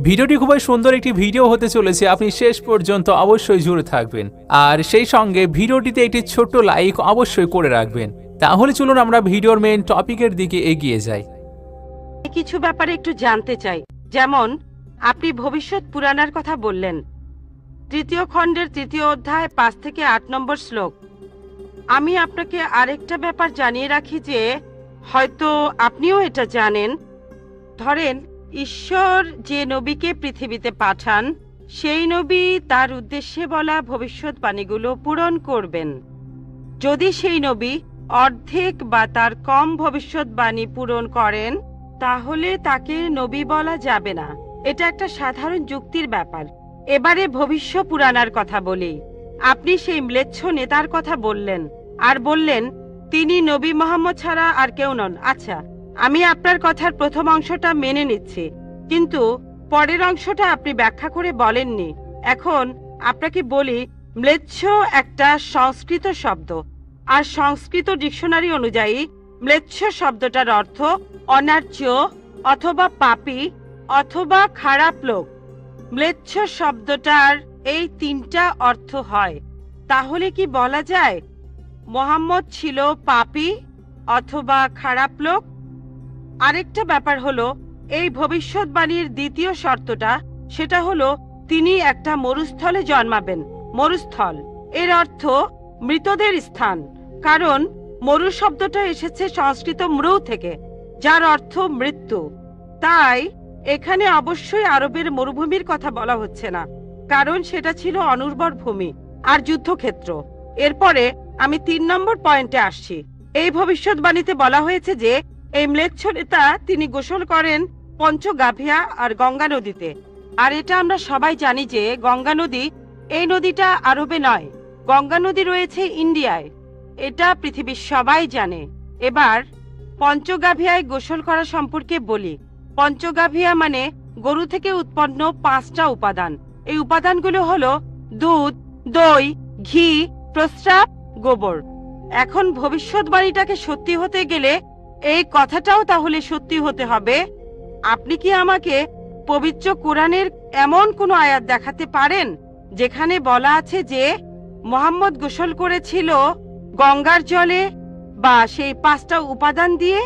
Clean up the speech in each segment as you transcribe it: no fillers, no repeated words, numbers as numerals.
ভিডিওটি খুবই সুন্দর একটি ভিডিও হতে চলেছে, আপনি শেষ পর্যন্ত অবশ্যই জুড়ে থাকবেন আর সেই সঙ্গে ভিডিওটিতে একটি ছোট্ট লাইক অবশ্যই করে রাখবেন। তাহলে চলুন আমরা ভিডিওর মেইন টপিকের দিকে এগিয়ে যাই। কিছু ব্যাপারে একটু জানতে চাই, যেমন আপনি ভবিষ্যৎ পুরাণের কথা বললেন, 3য় খণ্ডের 3য় অধ্যায় 5 থেকে 8 নম্বর শ্লোক। আমি আপনাকে আরেকটা ব্যাপার জানিয়ে রাখি যে হয়তো আপনিও এটা জানেন। ধরেন ঈশ্বর যে নবীকে পৃথিবীতে পাঠান, সেই নবী তার উদ্দেশ্যে বলা ভবিষ্যৎবাণীগুলো পূরণ করবেন। যদি সেই নবী অর্ধেক বা তার কম ভবিষ্যৎবাণী পূরণ করেন, তাহলে তাকে নবী বলা যাবে না। এটা একটা সাধারণ যুক্তির ব্যাপার। এবারে ভবিষ্য পুরাণার কথা বলি। আপনি সেই ম্লেচ্ছ নেতার কথা বললেন আর বললেন তিনি নবী মোহাম্মদ ছাড়া আর কেউ নন। আচ্ছা, আমি আপনার কথার প্রথম অংশটা মেনে নিচ্ছি, কিন্তু পরের অংশটা আপনি ব্যাখ্যা করে বলেননি। এখন আপনাকে বলি, ম্লেচ্ছ একটা সংস্কৃত শব্দ, আর সংস্কৃত ডিকশনারি অনুযায়ী ম্লেচ্ছ শব্দটার অর্থ অনার্য অথবা পাপী অথবা খারাপ লোক। ম্লেচ্ছ শব্দটার এই 3টা অর্থ হয়। তাহলে কি বলা যায় মোহাম্মদ ছিল পাপী অথবা খারাপ লোক? আরেকটা ব্যাপার হলো, এই ভবিষ্যৎবাণীর দ্বিতীয় শর্তটা, সেটা হলো তিনি একটা মরুস্থলে জন্মাবেন। মরুস্থল এর অর্থ মৃতদের স্থান, কারণ মরু শব্দটা এসেছে সংস্কৃত মৃ থেকে, যার অর্থ মৃত্যু। তাই এখানে অবশ্যই আরবের মরুভূমির কথা বলা হচ্ছে না, কারণ সেটা ছিল অনুর্বর ভূমি আর যুদ্ধক্ষেত্র। এরপরে আমি 3 নম্বর পয়েন্টে আসছি। এই ভবিষ্যৎবাণীতে বলা হয়েছে যে এই ম্লেচ্ছ নেতা তিনি গোসল করেন পঞ্চগাভিয়া আর গঙ্গা নদীতে। আর এটা আমরা সবাই জানি যে গঙ্গা নদী, এই নদীটা আরবে নয়, গঙ্গা নদী রয়েছে ইন্ডিয়ায়। এটা পৃথিবীর সবাই জানে। এবার পঞ্চগাভিয়ায় গোসল করা সম্পর্কে বলি। পঞ্চগাভিয়া মানে গরু থেকে উৎপন্ন 5টা উপাদান। এই উপাদানগুলো হলো দুধ, দই, ঘি, প্রস্রাব, গোবর। এখন ভবিষ্যৎবাণীটাকে সত্যি হতে গেলে এই কথাটাও তাহলে সত্যি হতে হবে। আপনি কি আমাকে পবিত্র কোরআনের এমন কোন আয়াত দেখাতে পারেন যেখানে বলা আছে যে মোহাম্মদ গোসল করেছিল গঙ্গার জলে বা সেই 5টা উপাদান দিয়ে,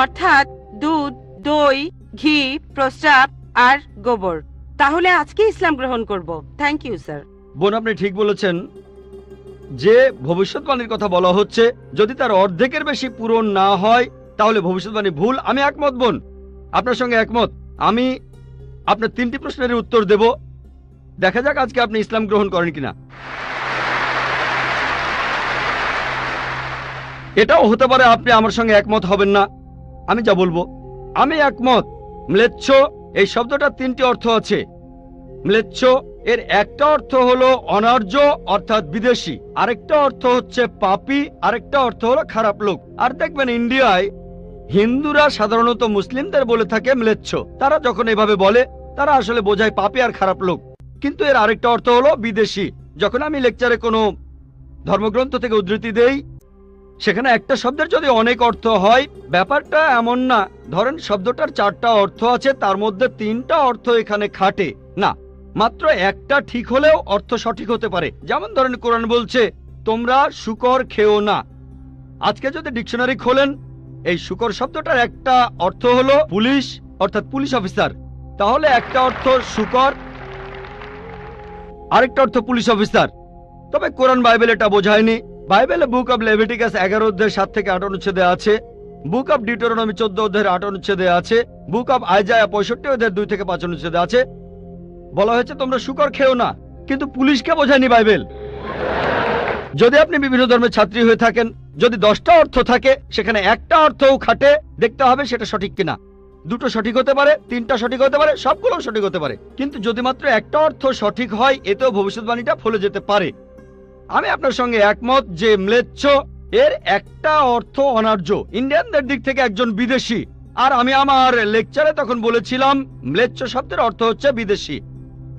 অর্থাৎ দুধ, দই, ঘি, প্রস্রাব আর গোবর? তাহলে আজকে ইসলাম গ্রহণ করব। Thank you sir. বোন, আপনি ঠিক বলেছেন যে ভবিষ্যৎবাণীর কথা বলা হচ্ছে, যদি তার অর্ধেকের বেশি পূরণ না হয় তাহলে ভবিষ্যৎবাণী ভুল। আমি একমত বোন, আপনার সঙ্গে একমত। আমি আপনার 3টি প্রশ্নের উত্তর দেব, দেখা যাক আজকে আপনি ইসলাম গ্রহণ করেন কিনা। এটাও হতে পারে আপনি আমার সঙ্গে একমত হবেন না। আমি যা বলবো, আমি একমত। ম্লেচ্ছ এই শব্দটা 3টি অর্থ আছে। ম্লেচ্ছ এর একটা অর্থ হলো অনার্য অর্থাৎ বিদেশি, আরেকটা অর্থ হচ্ছে পাপী, আরেকটা অর্থ হলো খারাপ লোক। আর দেখবেন ইন্ডিয়ায় হিন্দুরা সাধারণত মুসলিমদের বলে থাকে ম্লেচ্ছ। তারা যখন এভাবে বলে তারা আসলে বোঝায় পাপী আর খারাপ লোক, কিন্তু এর আরেকটা অর্থ হলো বিদেশি। যখন আমি লেকচারে কোনো ধর্মগ্রন্থ থেকে উদ্ধৃতি দেই, সেখানে একটা শব্দের যদি অনেক অর্থ হয়, ব্যাপারটা এমন না ধরেন শব্দটার 4টা অর্থ আছে, তার মধ্যে 3টা অর্থ এখানে খাটে না, মাত্র একটা ঠিক হলেও অর্থ সঠিক হতে পারে। যেমন ধরেন কোরআন বলছে তোমরা শূকর খেও না। আজকে যদি ডিকশনারি খোলেন, এই শূকর শব্দটার একটা অর্থ হলো পুলিশ অর্থাৎ পুলিশ অফিসার, তাহলে একটা অর্থ শূকর, আরেকটা অর্থ পুলিশ অফিসার। তবে কোরআন বাইবেল এটা বোঝায়নি। বাইবেলে বুক অব লেভিটিকাস 11 অধ্যায় 7 থেকে 8 অনুচ্ছেদে আছে, বুক অব ডিউটেরোনমি 14 অধ্যায়ের 8 অনুচ্ছেদে আছে, বুক অব আইজায়া 65 অধ্যায়ের 2 থেকে 5 অনুচ্ছেদে আছে, বলা হয়েছে তোমরা শূকর খেও না, কিন্তু পুলিশকে বোঝায়নি বাইবেল। যদি আপনি বিভিন্ন ধর্মের ছাত্রী হয়ে থাকেন, যদি 10টা অর্থ থাকে সেখানে একটা অর্থও খাটে, দেখতে হবে সেটা সঠিক কিনা। 2টো সঠিক হতে পারে, 3টা সঠিক হতে পারে, সবগুলো সঠিক হতে পারে, কিন্তু যদি মাত্র একটা অর্থ সঠিক হয় এতেও ভবিষ্যৎবাণীটা ফলে যেতে পারে। আমি আপনার সঙ্গে একমত যে ম্লেচ্ছ এর একটা অর্থ অনার্য, ইন্ডিয়ানদের দিক থেকে একজন বিদেশি। আর আমি আমার লেকচারে তখন বলেছিলাম ম্লেচ্ছ শব্দের অর্থ হচ্ছে বিদেশি।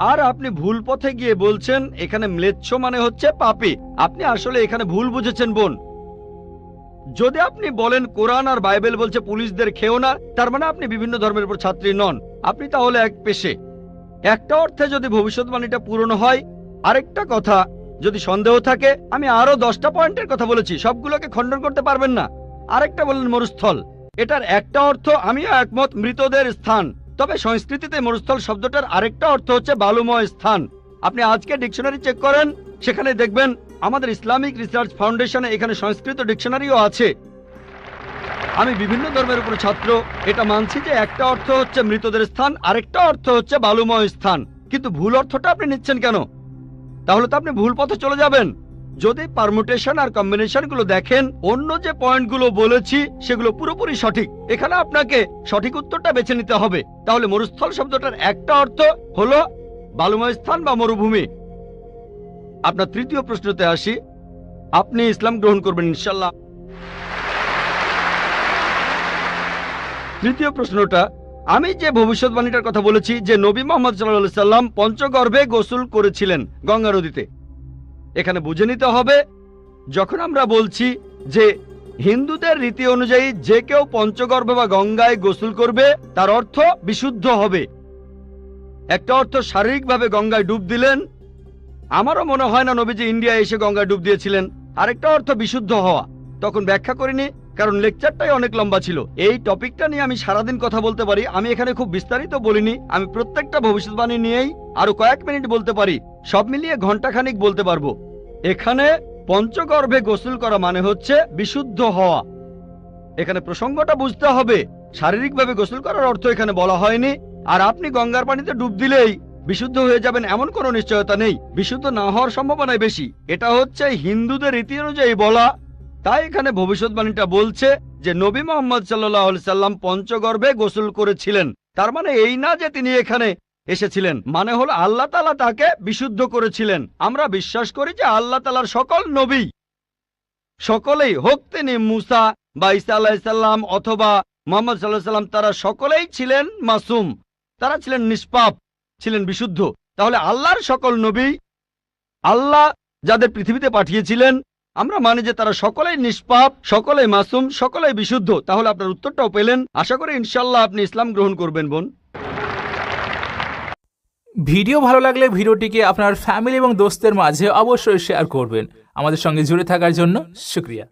আর আপনি ভুল পথে গিয়ে বলছেন এখানে ম্লেচ্ছ মানে হচ্ছে পাপী। আপনি আসলে এখানে ভুল বুঝেছেন বোন। যদি আপনি বলেন কোরআন আর বাইবেল বলছে পুলিশদের খেও না, তার মানে আপনি বিভিন্ন ধর্মের উপর ছাত্রী নন, আপনি তাহলে এক পেশে। একটা অর্থে যদি ভবিষ্যৎবাণীটা পূরণ হয়। আরেকটা কথা, যদি সন্দেহ থাকে, আমি আরো 10টা পয়েন্টের কথা বলেছি, সবগুলোকে খণ্ডন করতে পারবেন না। আরেকটা বললেন মরুস্থল, এটার একটা অর্থ আমিও একমত, মৃতদের স্থান। তবে সংস্কৃতিতে মরুস্থল শব্দটার আরেকটা অর্থ হচ্ছে বালুময় স্থান। আপনি আজকে ডিকশনারি চেক করেন, সেখানে দেখবেন আমাদের ইসলামিক রিসার্চ ফাউন্ডেশনে এখানে সংস্কৃত ডিকশনারিও আছে। আমি বিভিন্ন ধর্মের উপর ছাত্র, এটা মানছি যে একটা অর্থ হচ্ছে মৃতদের স্থান, আরেকটা অর্থ হচ্ছে বালুময় স্থান। কিন্তু ভুল অর্থটা আপনি নিচ্ছেন কেন? তাহলে তো আপনি ভুল পথে চলে যাবেন। যদি পারমুটেশন আর কম্বিনেশন গুলো দেখেন, অন্য যে পয়েন্টগুলো বলেছি সেগুলো পুরোপুরি সঠিক। এখানে আপনাকে সঠিক উত্তরটা বেছে নিতে হবে। তাহলে মরুস্থল শব্দটার একটা অর্থ হলো বালুময় স্থান বা মরুভূমি। আপনার তৃতীয় প্রশ্নতে আসি, আপনি ইসলাম গ্রহণ করবেন ইনশাল্লাহ। তৃতীয় প্রশ্নটা, আমি যে ভবিষ্যৎবাণীটার কথা বলেছি যে নবী মোহাম্মদ সাল্লাল্লাহু আলাইহি সাল্লাম পঞ্চগর্ভে গোসল করেছিলেন গঙ্গা নদীতে, এখানে বুঝে নিতে হবে যখন আমরা বলছি যে হিন্দুদের রীতি অনুযায়ী যে কেউ পঞ্চগর্ভে বা গঙ্গায় গোসল করবে তার অর্থ বিশুদ্ধ হবে। একটা অর্থ শারীরিকভাবে গঙ্গায় ডুব দিলেন, আমারও মনে হয় না নবীজি ইন্ডিয়া এসে গঙ্গায় ডুব দিয়েছিলেন। আরেকটা অর্থ বিশুদ্ধ হওয়া, তখন ব্যাখ্যা করিনি কারণ লেকচারটাই অনেক লম্বা ছিল। এই টপিকটা নিয়ে আমি সারাদিন কথা বলতে পারি, আমি এখানে খুব বিস্তারিত বলিনি। আমি প্রত্যেকটা ভবিষ্যৎবাণী নিয়েই আরো কয়েক মিনিট বলতে পারি, সব মিলিয়ে ঘন্টাখানিক বলতে পারবো। এখানে পঞ্চগর্ভে গোসল করা মানে হচ্ছে বিশুদ্ধ হওয়া। এখানে প্রসঙ্গটা বুঝতে হবে, শারীরিকভাবে গোসল করার অর্থ এখানে বলা হয়নি। আর আপনি গঙ্গার পানিতে ডুব দিলেই বিশুদ্ধ হয়ে যাবেন এমন কোনো নিশ্চয়তা নেই, বিশুদ্ধ না হওয়ার সম্ভাবনাই বেশি। এটা হচ্ছে হিন্দুদের রীতি অনুযায়ী বলা। তাই এখানে ভবিষ্যৎবাণীটা বলছে যে নবী মোহাম্মদ সাল্লাল্লাহু আলাইহি সাল্লাম পঞ্চগর্ভে গোসল করেছিলেন। তার মানে এই না যে তিনি এখানে এসেছিলেন, মানে হলো আল্লাহ তাআলা তাকে বিশুদ্ধ করেছিলেন। আমরা বিশ্বাস করি যে আল্লাহ তাআলার সকল নবী, সকলেই, হোক তিনি মুসা বা ঈসা আলাইহিস সালাম অথবা মুহাম্মদ সাল্লাল্লাহু আলাইহি সাল্লাম, তারা সকলেই ছিলেন মাসুম, তারা ছিলেন নিষ্পাপ, ছিলেন বিশুদ্ধ। তাহলে আল্লাহর সকল নবী, আল্লাহ যাদের পৃথিবীতে পাঠিয়েছিলেন, আমরা মানি যে তারা সকলেই নিষ্পাপ, সকলেই মাসুম, সকলেই বিশুদ্ধ। তাহলে আপনার উত্তরটাও পেলেন। আশা করি ইনশাআল্লাহ আপনি ইসলাম গ্রহণ করবেন বোন। ভিডিও ভালো লাগলে ভিডিওটিকে আপনার ফ্যামিলি এবং দোস্তের মাঝে অবশ্যই শেয়ার করবেন। আমাদের সঙ্গে জুড়ে থাকার জন্য শুকরিয়া।